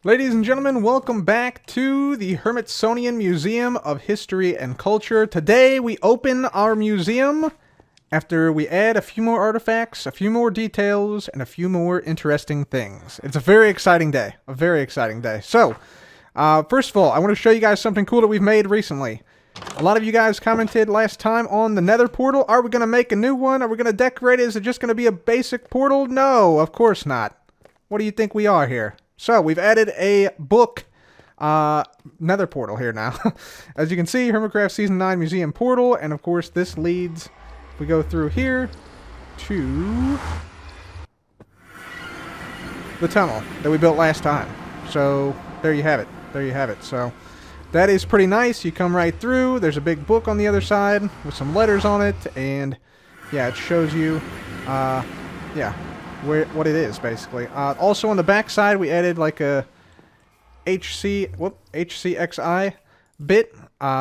Ladies and gentlemen, welcome back to the Hermitsonian Museum of History and Culture. Today we open our museum after we add a few more artifacts, a few more details, and a few more interesting things. It's a very exciting day. So, first of all, I want to show you guys something cool that we've made recently. A lot of you guys commented last time on the Nether Portal. Are we going to make a new one? Are we going to decorate it? Is it just going to be a basic portal? No, of course not. What do you think we are here? So, we've added a book, Nether Portal here now. As you can see, Hermitcraft Season 9 Museum Portal, and of course this leads, if we go through here, to the tunnel that we built last time. So, there you have it. So, that is pretty nice. You come right through, there's a big book on the other side with some letters on it, and yeah, it shows you, what it is, basically. Also on the back side, we added like a HCXI bit.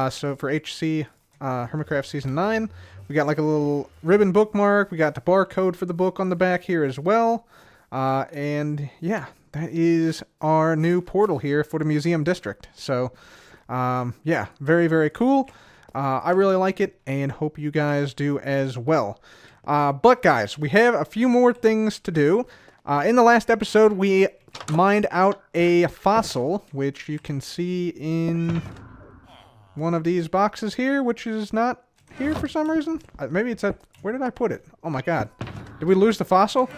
So for Hermitcraft Season 9, we got like a little ribbon bookmark. We got the barcode for the book on the back here as well. And yeah, that is our new portal here for the museum district. So yeah, very, very cool. I really like it and hope you guys do as well. But guys, we have a few more things to do. In the last episode, we mined out a fossil, which you can see in one of these boxes here, which is not here for some reason. Maybe it's at... Where did I put it? Oh my god. Did we lose the fossil?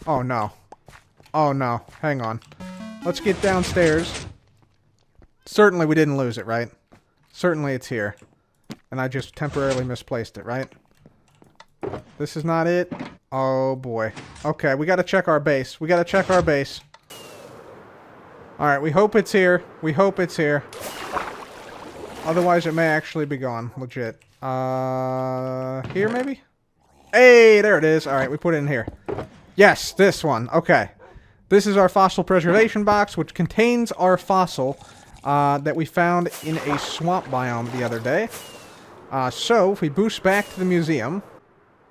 Oh no. Oh no. Hang on. Let's get downstairs. Certainly we didn't lose it, right? Certainly it's here. And I just temporarily misplaced it, right? This is not it. Oh boy. Okay, we gotta check our base. Alright, we hope it's here. Otherwise it may actually be gone. Legit. Here maybe? Hey, there it is. Alright, we put it in here. Yes, this one. Okay. This is our fossil preservation box, which contains our fossil that we found in a swamp biome the other day. So, if we boost back to the museum...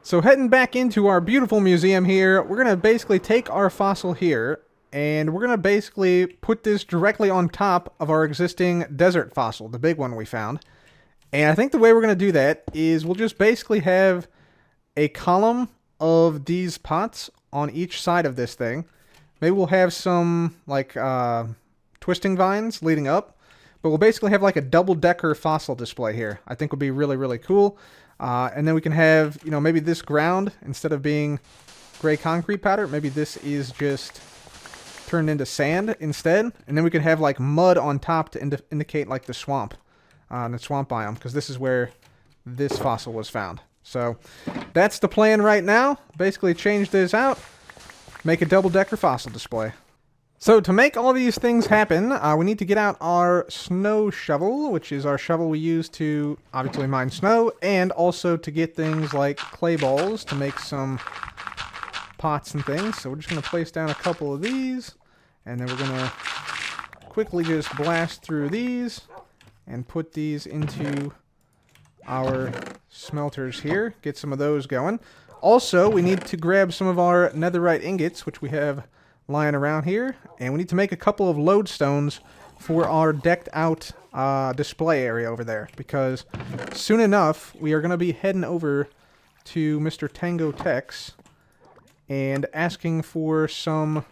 So heading back into our beautiful museum here, we're going to basically take our fossil here, and we're going to basically put this directly on top of our existing desert fossil, the big one we found. And I think the way we're going to do that is we'll just basically have a column of these pots on each side of this thing. Maybe we'll have some, like, twisting vines leading up, but we'll basically have like a double-decker fossil display here. I think would be really, really cool. And then we can have, you know, maybe this ground, instead of being gray concrete powder, maybe this is just turned into sand instead. And then we can have, like, mud on top to indicate, like, the swamp, the swamp biome, because this is where this fossil was found. So, that's the plan right now. Basically change this out, make a double-decker fossil display. So, to make all these things happen, we need to get out our snow shovel, which is our shovel we use to, obviously, mine snow, and also to get things like clay balls to make some pots and things. So, we're just going to place down a couple of these, and then we're going to quickly just blast through these, and put these into our smelters here, get some of those going. Also, we need to grab some of our netherite ingots, which we have lying around here, and we need to make a couple of lodestones for our decked out display area over there, because soon enough we are going to be heading over to Mr. Tango Tech's and asking for some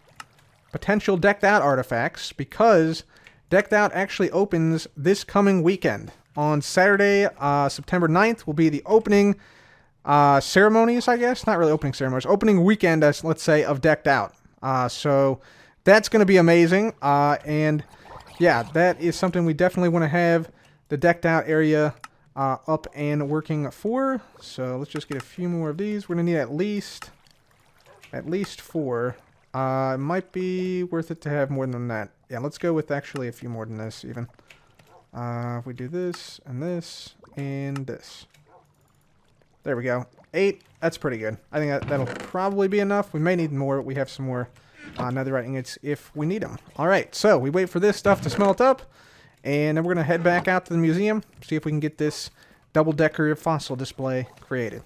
potential decked out artifacts, because decked out actually opens this coming weekend. On Saturday, September 9th will be the opening ceremonies, I guess. Not really opening ceremonies. Opening weekend, let's say, of decked out. So that's going to be amazing, and yeah, that is something we definitely want to have the decked out area up and working for. So let's just get a few more of these. We're going to need at least 4. It might be worth it to have more than that. Yeah, let's go with actually a few more than this even. If we do this, and this, and this. There we go. 8. That's pretty good. I think that'll probably be enough. We may need more. We have some more netherite ingots if we need them. Alright, so we wait for this stuff to smelt up, and then we're going to head back out to the museum, see if we can get this double-decker fossil display created.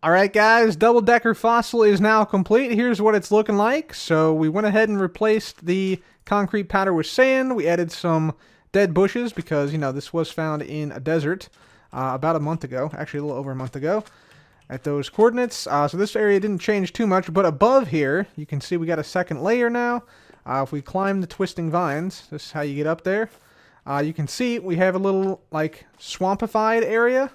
Alright guys, double-decker fossil is now complete. Here's what it's looking like. So we went ahead and replaced the concrete powder with sand. We added some dead bushes because, you know, this was found in a desert about a month ago. Actually, a little over a month ago at those coordinates. So this area didn't change too much, but above here, you can see we got a second layer now. If we climb the twisting vines, this is how you get up there. You can see we have a little, like, swampified area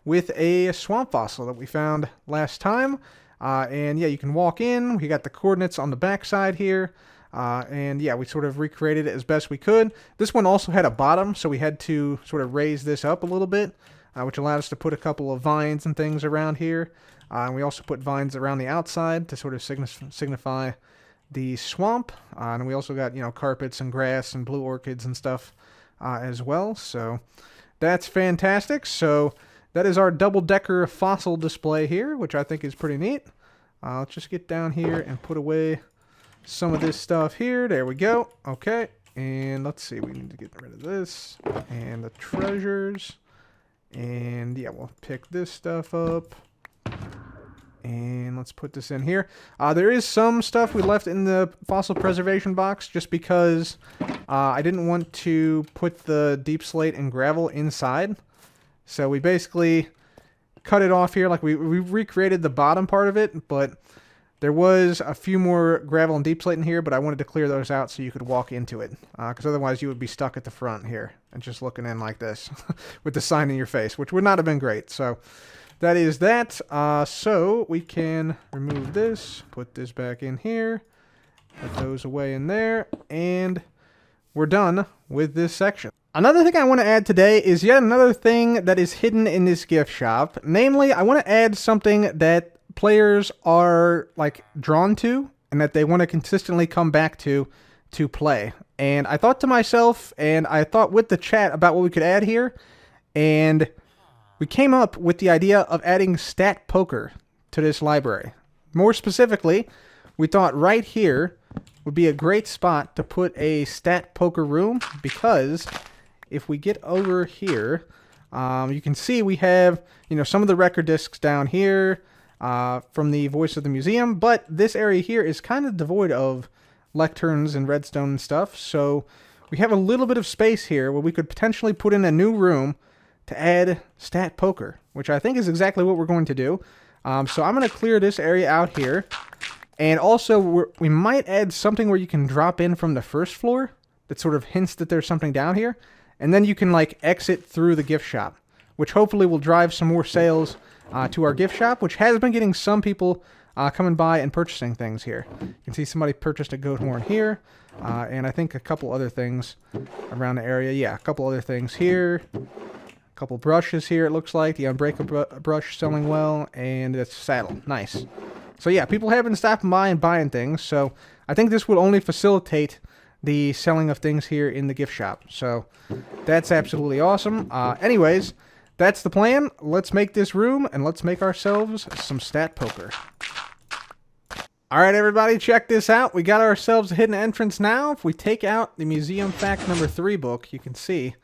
with a swamp fossil that we found last time. And yeah, you can walk in. We got the coordinates on the back side here. And yeah, we sort of recreated it as best we could. This one also had a bottom, so we had to sort of raise this up a little bit, which allowed us to put a couple of vines and things around here. And we also put vines around the outside to sort of signify the swamp. And we also got, you know, carpets and grass and blue orchids and stuff as well. So that's fantastic. So that is our double-decker fossil display here, which I think is pretty neat. Let's just get down here and put away some of this stuff here. There we go. Okay. And let's see. We need to get rid of this. And the treasures. And yeah, we'll pick this stuff up. And let's put this in here. There is some stuff we left in the fossil preservation box just because I didn't want to put the deep slate and gravel inside. So we basically cut it off here. Like we recreated the bottom part of it, but there was a few more gravel and deep slate in here, but I wanted to clear those out so you could walk into it. Because otherwise you would be stuck at the front here and just looking in like this with the sign in your face, which would not have been great. So that is that. So we can remove this, put this back in here, put those away in there, and we're done with this section. Another thing I want to add today is yet another thing that is hidden in this gift shop. Namely, I want to add something that players are like drawn to and that they want to consistently come back to play. And I thought to myself, and I thought with the chat about what we could add here, and we came up with the idea of adding stat poker to this library. More specifically, we thought right here would be a great spot to put a stat poker room because if we get over here, you can see we have, you know, some of the record discs down here from the Voice of the Museum, but this area here is kind of devoid of lecterns and redstone and stuff, so we have a little bit of space here where we could potentially put in a new room to add stat poker, which I think is exactly what we're going to do. So I'm going to clear this area out here, and also we might add something where you can drop in from the first floor that sort of hints that there's something down here. And then you can, like, exit through the gift shop, which hopefully will drive some more sales to our gift shop, which has been getting some people coming by and purchasing things here. You can see somebody purchased a goat horn here, and I think a couple other things around the area. Yeah, a couple other things here. A couple brushes here, it looks like. The Unbreakable brush selling well, and it's saddle. Nice. So yeah, people have been stopping by and buying things, so I think this would only facilitate the selling of things here in the gift shop. So that's absolutely awesome. Anyways, that's the plan. Let's make this room and let's make ourselves some stat poker. Alright everybody, check this out. We got ourselves a hidden entrance now. If we take out the Museum Fact number 3 book, you can see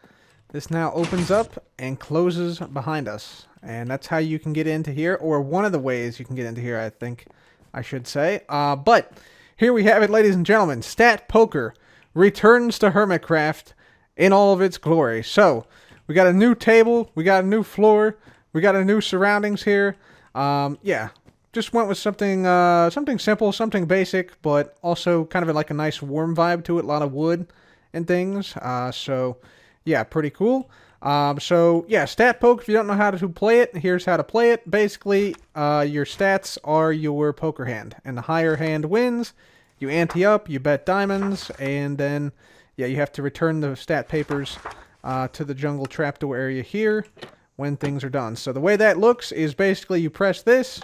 this now opens up and closes behind us. And that's how you can get into here, or one of the ways you can get into here, I think I should say. But here we have it, ladies and gentlemen. Stat poker returns to Hermitcraft in all of its glory. So, we got a new table, we got a new floor, we got a new surroundings here. Yeah, just went with something something simple, something basic, but also kind of like a nice warm vibe to it, a lot of wood and things. So, yeah, pretty cool. So, yeah, stat poker, if you don't know how to play it, here's how to play it. Basically, your stats are your poker hand, and the higher hand wins. You ante up, you bet diamonds, and then, yeah, you have to return the stat papers to the jungle trapdoor area here when things are done. So the way that looks is basically you press this,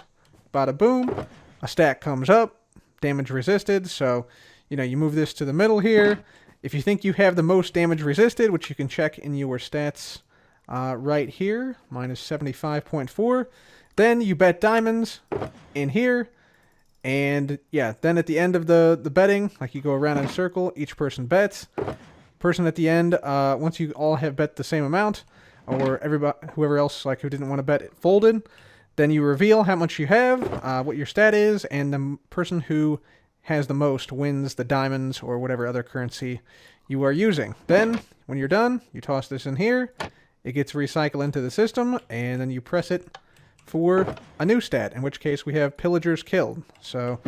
bada boom, a stat comes up, damage resisted, so, you know, you move this to the middle here. If you think you have the most damage resisted, which you can check in your stats right here, minus 75.4, then you bet diamonds in here. And yeah, then at the end of the betting, like you go around in a circle, each person bets. Person at the end, once you all have bet the same amount, or everybody, whoever else like who didn't want to bet it folded, Then you reveal how much you have, what your stat is, and the person who has the most wins the diamonds or whatever other currency you are using. Then, when you're done, you toss this in here. It gets recycled into the system, and then you press it for a new stat, in which case we have pillagers killed. So,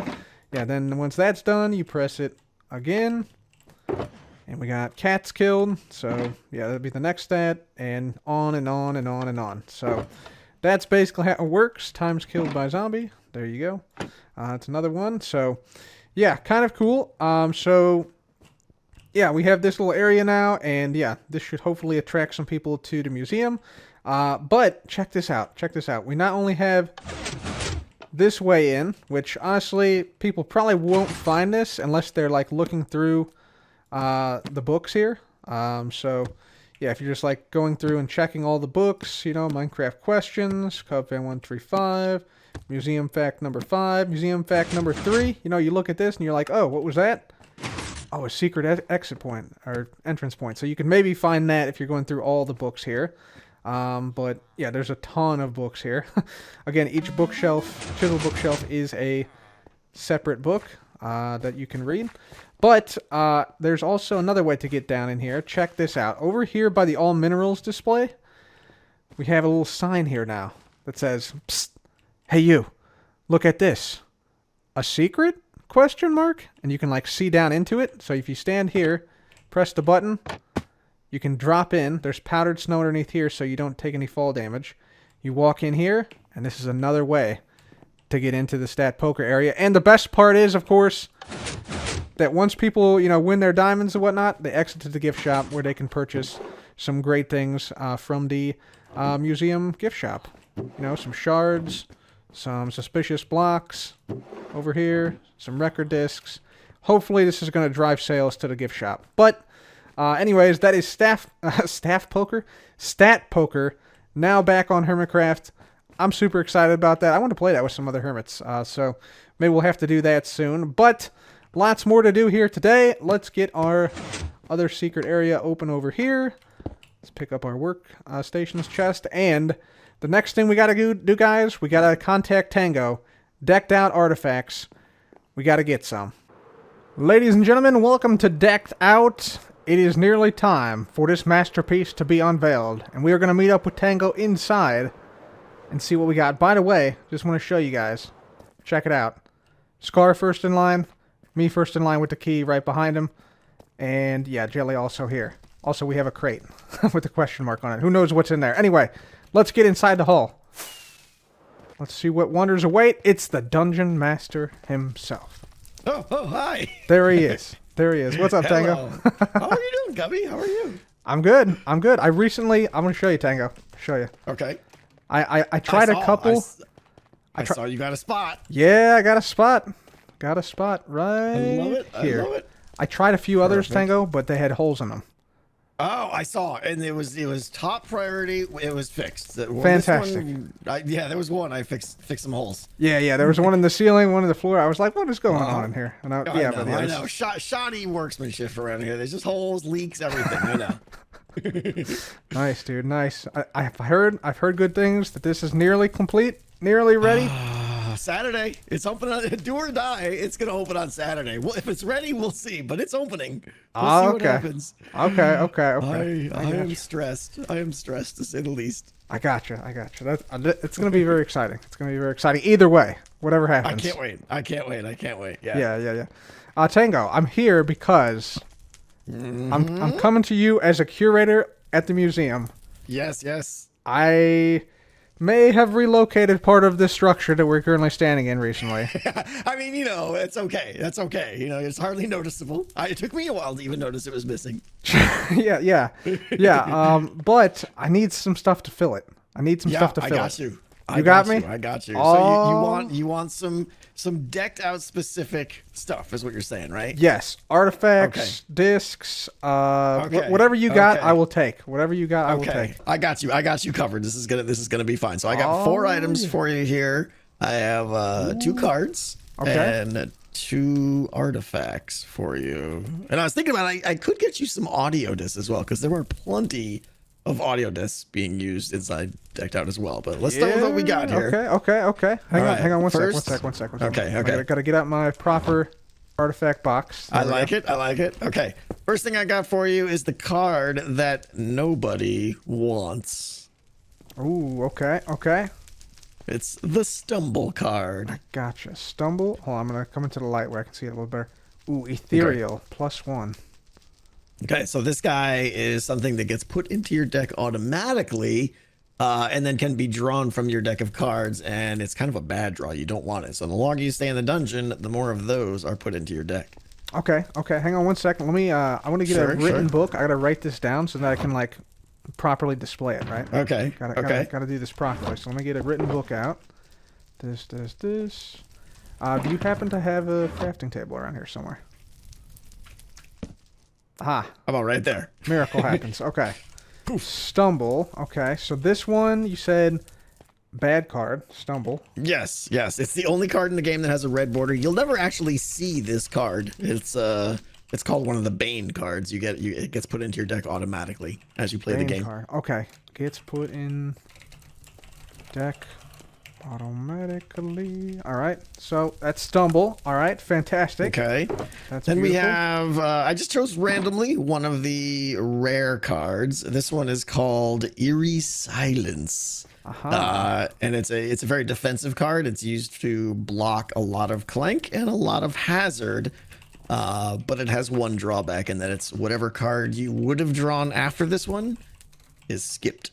yeah, then once that's done, you press it again, and we got cats killed. So, yeah, that'd be the next stat, and on and on and on and on. So, that's basically how it works. Times killed by zombie. There you go. That's another one. So, yeah, kind of cool. Yeah, we have this little area now, and yeah, this should hopefully attract some people to the museum. But check this out. Check this out. We not only have this way in, which honestly, people probably won't find this unless they're like looking through the books here. So yeah, if you're just like going through and checking all the books, you know, Minecraft questions, Cub Fan 135, Museum Fact number 5, Museum Fact number 3. You know, you look at this and you're like, oh, what was that? Oh, a secret exit point, or entrance point. So you can maybe find that if you're going through all the books here. But yeah, there's a ton of books here. Again, each chisel bookshelf is a separate book that you can read. But there's also another way to get down in here. Check this out. Over here by the all minerals display, we have a little sign here now that says, "Psst, hey you, look at this. A secret? Question mark?" And you can like see down into it. So if you stand here, press the button, you can drop in. There's powdered snow underneath here so you don't take any fall damage. You walk in here, and this is another way to get into the stat poker area. And the best part is, of course, that once people, you know, win their diamonds and whatnot, they exit to the gift shop where they can purchase some great things from the museum gift shop. You know, some shards, some suspicious blocks over here, some record discs. Hopefully this is going to drive sales to the gift shop. But anyways, that is stat poker, now back on Hermitcraft. I'm super excited about that. I want to play that with some other hermits, so maybe we'll have to do that soon. But lots more to do here today. Let's get our other secret area open over here. Let's pick up our work stations chest, and the next thing we got to do, guys, we got to contact Tango. Decked out artifacts. We got to get some. Ladies and gentlemen, welcome to Decked Out. It is nearly time for this masterpiece to be unveiled, and we are going to meet up with Tango inside and see what we got. By the way, just want to show you guys. Check it out. Scar first in line, me first in line with the key right behind him, and yeah, Jelly also here. Also, we have a crate with a question mark on it. Who knows what's in there? Anyway, let's get inside the hall. Let's see what wonders await. It's the Dungeon Master himself. Oh, hi. There he is. There he is. What's up, Tango? How are you doing, Gubby? How are you? I'm good. I'm good. I'm going to show you, Tango. Show you. Okay. I tried a couple. I saw you got a spot. Yeah, I got a spot. Got a spot right here. I love it. I tried a few others, Tango, but they had holes in them. Oh, I saw, and it was top priority. It was fixed. Fantastic. Yeah, there was one. I fixed some holes. Yeah. There was one in the ceiling, one in the floor. I was like, "What is going on in here?" And I know. Shoddy workmanship around here. There's just holes, leaks, everything. I know. Nice, dude. Nice. I've heard good things that this is nearly complete, nearly ready. Saturday. It's open on do or die. It's gonna open on Saturday. Well, if it's ready, we'll see. But it's opening. We'll see what happens. Okay. I am stressed. I am stressed to say the least. I gotcha. It's gonna be very exciting. It's gonna be very exciting. Either way, whatever happens. I can't wait. Yeah. Tango, I'm here because I'm coming to you as a curator at the museum. Yes. I may have relocated part of this structure that we're currently standing in recently. I mean, you know, it's okay. That's okay. You know, it's hardly noticeable. It took me a while to even notice it was missing. Yeah. But I need some stuff to fill it. I need some stuff to fill it. I got you. You got me? I got you. Oh. So you want some decked out specific stuff is what you're saying, right? Yes. Artifacts, discs, whatever you got, I will take. Whatever you got, I will take. I got you covered. This is gonna be fine. So I got 4 items for you here. I have 2 cards and 2 artifacts for you. And I was thinking about I could get you some audio discs as well, because there were plenty of audio discs being used inside Decked Out as well. But let's start with what we got here. Okay. Hang on one First, sec. Okay. I gotta get out my proper artifact box. I like it. Okay. First thing I got for you is the card that nobody wants. Ooh, okay. It's the Stumble card. I gotcha. Stumble. Hold on, I'm gonna come into the light where I can see it a little better. Ooh, ethereal, +1. Okay, so this guy is something that gets put into your deck automatically, and then can be drawn from your deck of cards, and it's kind of a bad draw. You don't want it. So the longer you stay in the dungeon, the more of those are put into your deck. Okay. Hang on one second. Let me. I want to get a written book. I gotta write this down so that I can like properly display it. Right. Okay. Gotta do this properly. So let me get a written book out. This. Do you happen to have a crafting table around here somewhere? Aha. How about right there? Miracle happens. Okay. Stumble. Okay. So this one, you said bad card. Stumble. Yes. It's the only card in the game that has a red border. You'll never actually see this card. It's called one of the Bane cards. It gets put into your deck automatically as you play the game. Card. Okay. Gets put in deck automatically. All right. So that's Stumble. All right. Fantastic. Okay. Then we have, I just chose randomly one of the rare cards. This one is called Eerie Silence. And it's a very defensive card. It's used to block a lot of clank and a lot of hazard. But it has one drawback, and that it's whatever card you would have drawn after this one is skipped.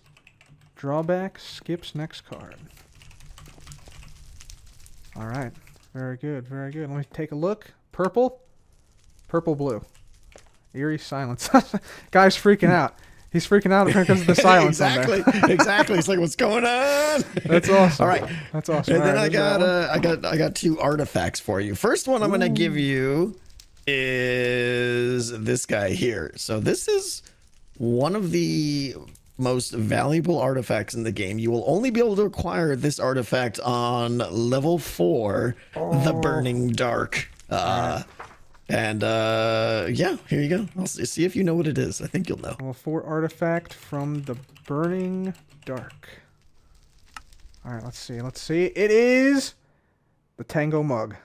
Drawback, skips next card. All right. Very good. Let me take a look. Purple, blue. Eerie Silence. Guy's freaking out. He's freaking out because of the silence on there. Exactly. It's like, what's going on? That's awesome. All right. That's awesome. And then I got two artifacts for you. First one I'm going to give you is this guy here. So this is one of the most valuable artifacts in the game. You will only be able to acquire this artifact on level 4, the Burning Dark. Yeah, here you go. I'll see if you know what it is. I think you'll know. Level 4 artifact from the Burning Dark. All right, let's see. It is the Tango mug.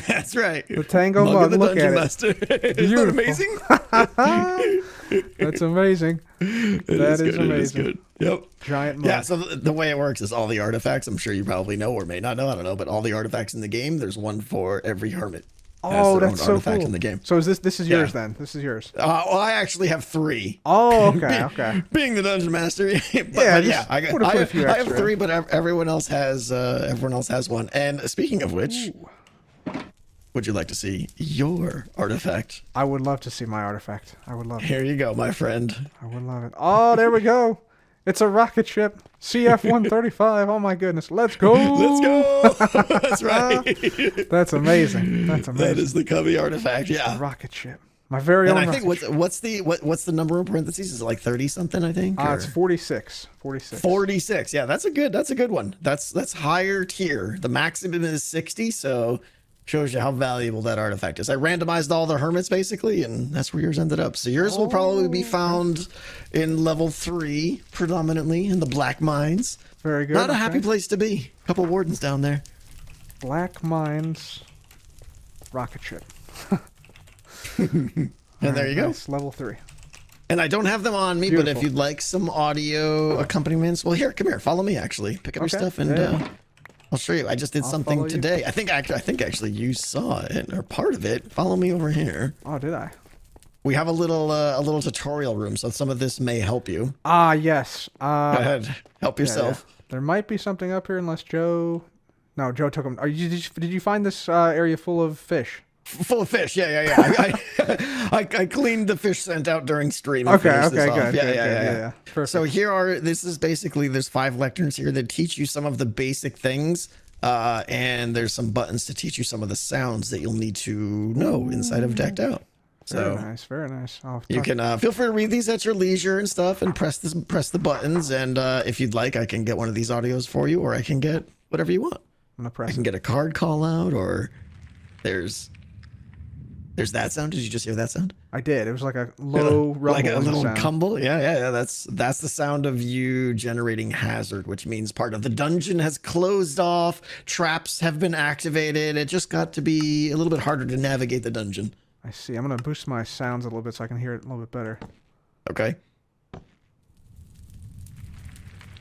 That's right. The Tango mug. Look at it. Isn't that amazing? That's amazing. That is amazing. Good. Yep. Giant mug. Yeah, so the way it works is all the artifacts, I'm sure you probably know or may not know, I don't know, but all the artifacts in the game, there's one for every hermit. Oh, that's so cool. In the game. So is this is yours then? This is yours. Well, I actually have 3. Oh, okay. Being the dungeon master, I have 3, but everyone else has one. And speaking of which, would you like to see your artifact? I would love to see my artifact. I would love it. Here you go, my friend. I would love it. Oh, there we go. It's a rocket ship. CF-135. Oh my goodness. Let's go. That's right. That's amazing. That is the Cubby artifact. Yeah. A rocket ship. My very own. And I think what's the number in parentheses? Is it like 30 something? I think. It's 46. 46. Yeah, that's a good one. That's higher tier. The maximum is 60. So shows you how valuable that artifact is. I randomized all the hermits basically, and that's where yours ended up. So yours will probably be found in level 3 predominantly in the Black Mines. Very good. Not a happy place to be. A couple wardens down there. Black Mines rocket ship. And there you go. Nice. Level 3. And I don't have them on me, but if you'd like some audio accompaniments, well, come here, follow me. Actually, pick up your stuff, and I'll show you. I just did something today. I think actually you saw it or part of it. Follow me over here. Oh, did I? We have a little tutorial room, so some of this may help you. Yes. Go ahead, help yourself. Yeah. There might be something up here, unless Joe. No, Joe took them. Did you find this area full of fish? Full of fish, yeah. I cleaned the fish scent out during stream. Okay, good. Yeah. Perfect. So this is basically, there's 5 lecterns here that teach you some of the basic things, and there's some buttons to teach you some of the sounds that you'll need to know inside of Decked Out. So very nice. You can feel free to read these at your leisure and stuff, and press the buttons. And if you'd like, I can get one of these audios for you, or I can get whatever you want. I'm gonna press. I can get a card call out, or there's There's that sound. Did you just hear that sound? I did. It was like a low rumble. Like a little sound. cumble. Yeah. That's the sound of you generating hazard, which means part of the dungeon has closed off. Traps have been activated. It just got to be a little bit harder to navigate the dungeon. I see. I'm going to boost my sounds a little bit so I can hear it a little bit better. Okay.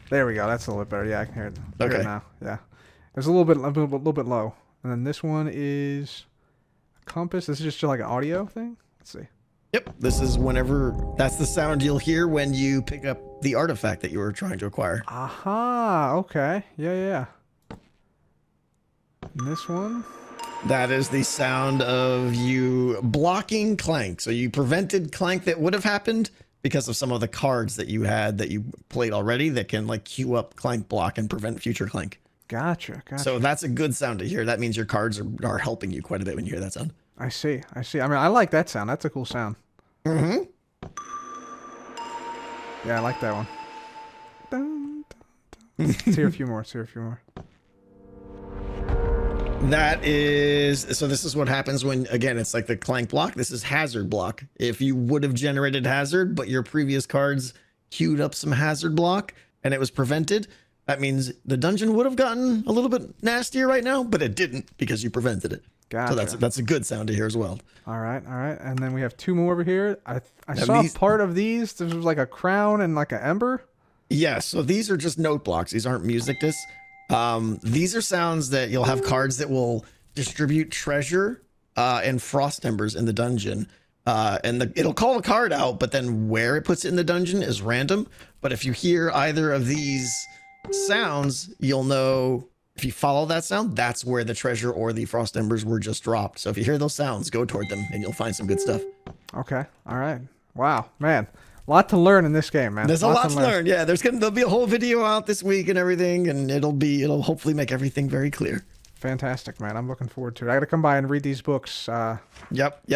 There we go. That's a little bit better. Yeah, I can hear it. Okay. Now. Yeah. It was a little bit low. And then this one is a compass. This is just like an audio thing. Let's see. Yep. This is that's the sound you'll hear when you pick up the artifact that you were trying to acquire. Aha. Okay. Yeah. And this one. That is the sound of you blocking Clank. So you prevented Clank that would have happened because of some of the cards that you had that you played already that can like queue up Clank block and prevent future Clank. Gotcha. So that's a good sound to hear. That means your cards are helping you quite a bit when you hear that sound. I see. I mean, I like that sound. That's a cool sound. Mm-hmm. Yeah, I like that one. Dun, dun, dun. Let's hear a few more. So this is what happens when, again, it's like the Clank block. This is hazard block. If you would have generated hazard, but your previous cards queued up some hazard block and it was prevented, that means the dungeon would have gotten a little bit nastier right now, but it didn't because you prevented it. Gotcha. So that's a good sound to hear as well. All right. And then we have two more over here. I saw part of these. This was like a crown and like an ember. Yeah, so these are just note blocks. These aren't music discs. These are sounds that you'll have cards that will distribute treasure and frost embers in the dungeon. It'll call a card out, but then where it puts it in the dungeon is random. But if you hear either of these sounds, you'll know if you follow that sound, that's where the treasure or the frost embers were just dropped. So if you hear those sounds, go toward them and you'll find some good stuff. Okay. All right. Wow, man. A lot to learn in this game, man. There's a lot to learn. Yeah, there'll be a whole video out this week and everything, and it'll hopefully make everything very clear. Fantastic, man. I'm looking forward to it. I got to come by and read these books. Yep.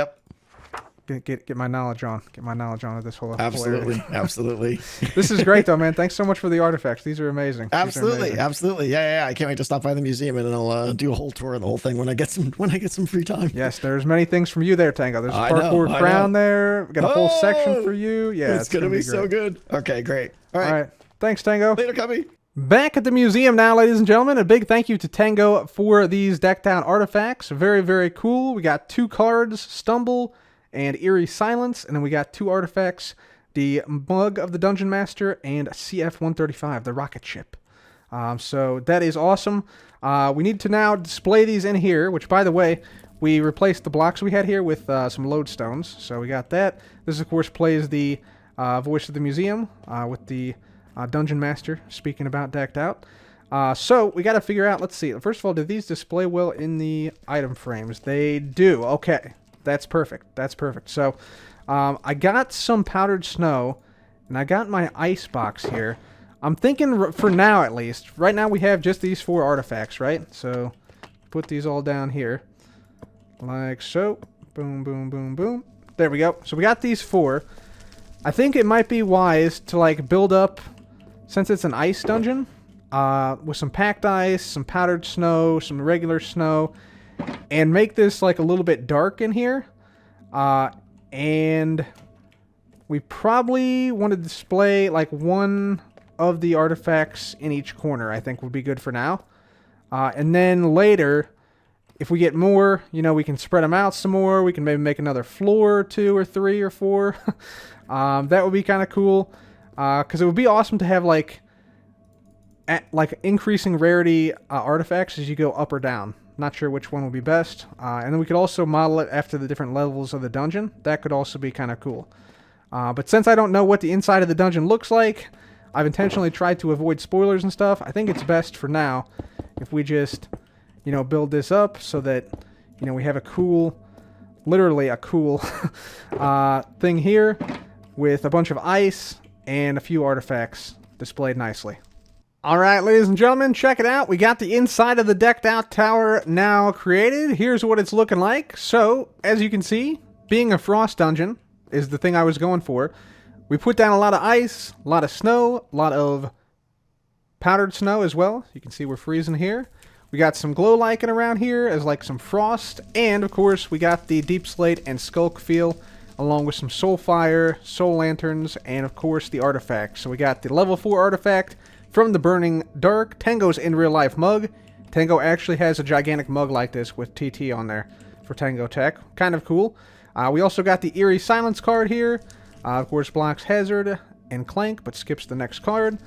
Get my knowledge on. Get my knowledge on this whole. Absolutely. This is great, though, man. Thanks so much for the artifacts. These are amazing. Absolutely. Yeah. I can't wait to stop by the museum and then I'll do a whole tour of the whole thing when I get some free time. Yes, there's many things from you there, Tango. There's a parkour crown there. We got a whole section for you. Yeah, it's gonna be so good. Okay, great. All right. Thanks, Tango. Later, Cubby. Back at the museum now, ladies and gentlemen. A big thank you to Tango for these decked out artifacts. Very, very cool. We got 2 cards, Stumble and Eerie Silence, and then we got 2 artifacts, the Mug of the Dungeon Master and CF-135, the rocket ship. So that is awesome. We need to now display these in here, which, by the way, we replaced the blocks we had here with some lodestones. So we got that. This, of course, plays the voice of the museum with the Dungeon Master speaking about decked out. So we got to figure out, let's see. First of all, do these display well in the item frames? They do. Okay. That's perfect. So I got some powdered snow, and I got my ice box here. I'm thinking, for now at least, right now we have just these 4 artifacts, right? So put these all down here, like so. Boom, boom, boom, boom. There we go. So we got these 4. I think it might be wise to like build up, since it's an ice dungeon, with some packed ice, some powdered snow, some regular snow, and make this like a little bit dark in here. And we probably want to display like one of the artifacts in each corner. I think would be good for now. And then later, if we get more, we can spread them out some more. We can maybe make another floor or 2 or 3 or 4. That would be kind of cool. Because it would be awesome to have like increasing rarity artifacts as you go up or down. Not sure which one would be best. And then we could also model it after the different levels of the dungeon. That could also be kind of cool. But since I don't know what the inside of the dungeon looks like, I've intentionally tried to avoid spoilers and stuff. I think it's best for now if we just, build this up so that, we have a cool, literally a cool thing here with a bunch of ice and a few artifacts displayed nicely. All right, ladies and gentlemen, check it out. We got the inside of the decked out tower now created. Here's what it's looking like. So, as you can see, being a frost dungeon is the thing I was going for. We put down a lot of ice, a lot of snow, a lot of powdered snow as well. You can see we're freezing here. We got some glow lichen around here as like some frost, and of course we got the deep slate and skulk feel, along with some soul fire, soul lanterns, and of course the artifact. So we got the level 4 artifact from the Burning Dark, Tango's in real life mug. Tango actually has a gigantic mug like this with TT on there for Tango Tech. Kind of cool. We also got the Eerie Silence card here. Of course blocks Hazard and Clank, but skips the next card.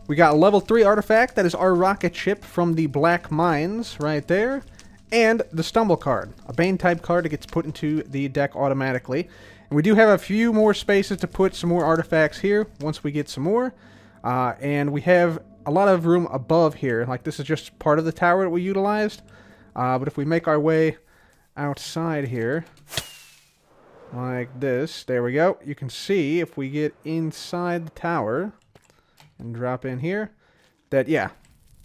We got a level 3 artifact, that is our rocket ship from the Black Mines right there. And the Stumble card, a Bane type card that gets put into the deck automatically. And we do have a few more spaces to put some more artifacts here once we get some more. And we have a lot of room above here. Like this is just part of the tower that we utilized. But if we make our way outside here, like this, there we go. You can see if we get inside the tower and drop in here, that, yeah,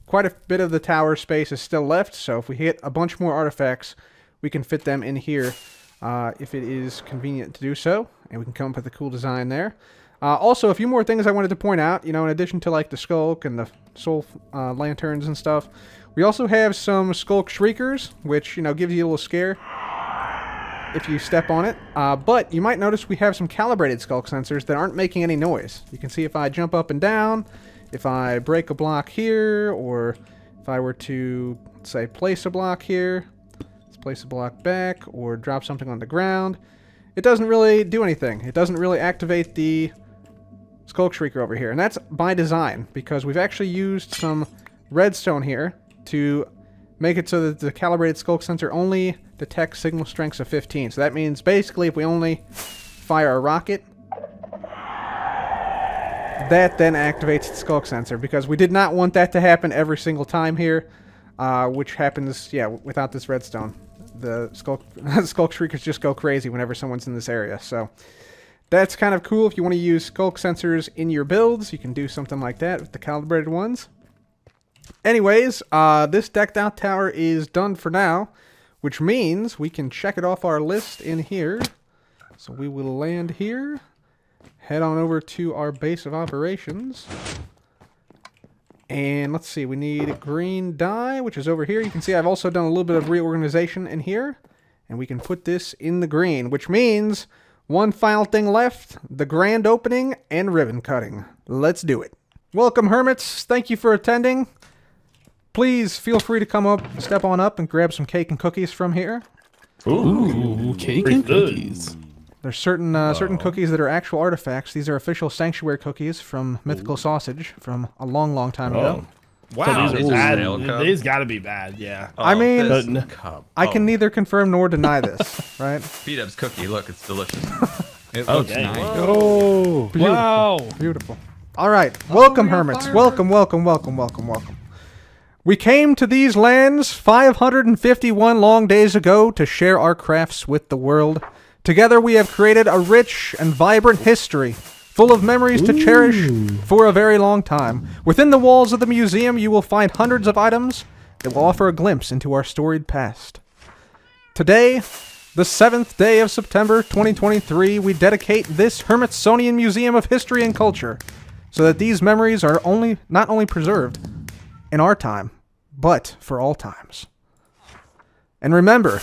quite a bit of the tower space is still left. So if we hit a bunch more artifacts, we can fit them in here if it is convenient to do so. And we can come up with a cool design there. Also, a few more things I wanted to point out, you know, in addition to like the skulk and the soul lanterns and stuff, we also have some skulk shriekers, which, you know, gives you a little scare if you step on it. But you might notice we have some calibrated skulk sensors that aren't making any noise. You can see if I jump up and down, if I break a block here, or if I were to, say, place a block here, let's place a block back, or drop something on the ground, it doesn't really do anything. It doesn't really activate the Skulk Shrieker over here. And that's by design, because we've actually used some redstone here to make it so that the calibrated skulk sensor only detects signal strengths of 15. So that means basically if we only fire a rocket, that then activates the skulk sensor, because we did not want that to happen every single time here, which happens, yeah, without this redstone. The skulk shriekers just go crazy whenever someone's in this area. So that's kind of cool. If you want to use skulk sensors in your builds, you can do something like that with the calibrated ones. Anyways, this decked out tower is done for now, which means we can check it off our list in here. So we will land here, head on over to our base of operations. And let's see, we need green dye, which is over here. You can see I've also done a little bit of reorganization in here. And we can put this in the green, which means one final thing left, the grand opening and ribbon cutting. Let's do it. Welcome, Hermits. Thank you for attending. Please feel free to come up, step on up, and grab some cake and cookies from here. Ooh, cake and cookies. There's certain cookies that are actual artifacts. These are official sanctuary cookies from Mythical Sausage from a long, long time ago. Wow, So these got to be bad, yeah. I mean, cup. I can neither confirm nor deny this, right? B-Dub's cookie. Look, it's delicious. It looks dang. nice. Oh, wow. Beautiful. All right, welcome, Hermits. Welcome, welcome, welcome, welcome, welcome. We came to these lands 551 long days ago to share our crafts with the world. Together we have created a rich and vibrant history, full of memories to cherish for a very long time. Within the walls of the museum, you will find hundreds of items that will offer a glimpse into our storied past. Today, the 7th day of September 2023, we dedicate this Hermitsonian Museum of History and Culture, so that these memories are not only preserved in our time, but for all times. And remember,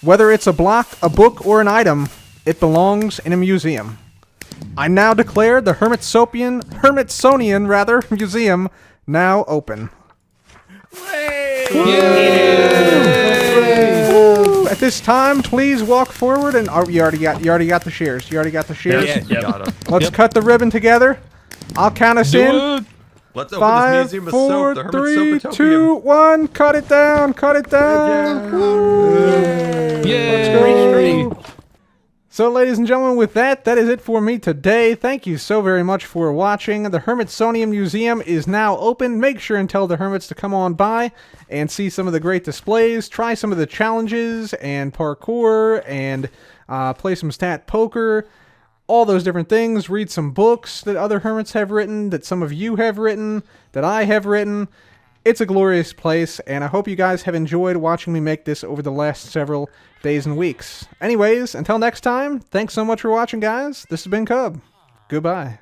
whether it's a block, a book, or an item, it belongs in a museum. I now declare the Hermitsonian Museum now open. At this time, please walk forward and you already got the shears. You already got the shears. Yes, you got 'em. Let's cut the ribbon together. I'll count us in. Let's open this 5, museum of 4, soap, the 3, Hermitsopotopium. 2, 1. Cut it down. Cut it down. Yay. Let's go. So, ladies and gentlemen, with that is it for me today. Thank you so very much for watching. The Hermitsonian Museum is now open. Make sure and tell the Hermits to come on by and see some of the great displays, try some of the challenges and parkour, and play some stat poker. All those different things. Read some books that other Hermits have written, that some of you have written, that I have written. It's a glorious place, and I hope you guys have enjoyed watching me make this over the last several days and weeks. Anyways, until next time, thanks so much for watching, guys. This has been Cub. Goodbye.